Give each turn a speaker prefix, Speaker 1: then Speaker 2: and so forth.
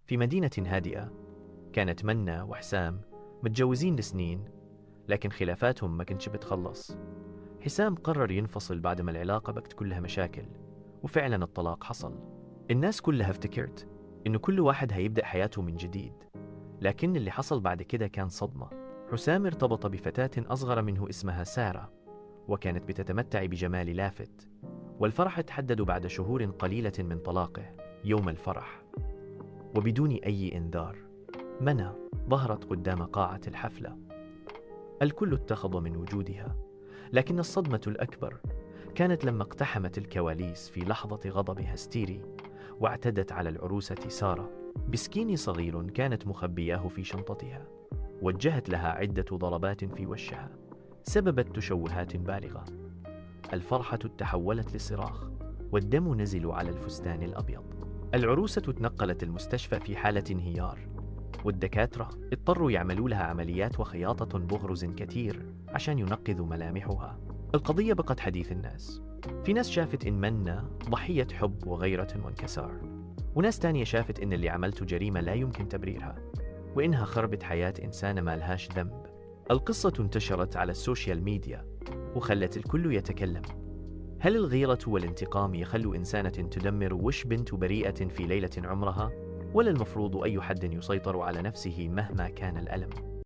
Speaker 1: في مدينة هادئة كانت منى وحسام متجوزين لسنين، لكن خلافاتهم ما كانتش بتخلص. حسام قرر ينفصل بعد ما العلاقة بقت كلها مشاكل، وفعلا الطلاق حصل. الناس كلها افتكرت إنه كل واحد هيبدأ حياته من جديد، لكن اللي حصل بعد كده كان صدمة. حسام ارتبط بفتاة أصغر منه اسمها سارة، وكانت بتتمتع بجمال لافت، والفرح تحدد بعد شهور قليلة من طلاقه. يوم الفرح وبدون أي إنذار، منى ظهرت قدام قاعة الحفلة. الكل اتخذ من وجودها، لكن الصدمة الأكبر كانت لما اقتحمت الكواليس في لحظة غضب هستيري، واعتدت على العروسة سارة بسكين صغير كانت مخبياه في شنطتها. وجهت لها عدة ضربات في وشها سببت تشوهات بالغة. الفرحة تحولت لصراخ، والدم نزل على الفستان الأبيض. العروسة تنقلت المستشفى في حالة انهيار، والدكاترة اضطروا يعملوا لها عمليات وخياطة بغرز كتير عشان ينقذوا ملامحها. القضية بقت حديث الناس. في ناس شافت إن منى ضحية حب وغيرة وانكسار، وناس تانية شافت إن اللي عملته جريمة لا يمكن تبريرها، وإنها خربت حياة إنسانة ما لهاش ذنب. القصة انتشرت على السوشيال ميديا وخلت الكل يتكلم. هل الغيرة والانتقام يخلوا إنسانة تدمر وش بنت بريئة في ليلة عمرها؟ ولا المفروض أي حد يسيطر على نفسه مهما كان الألم؟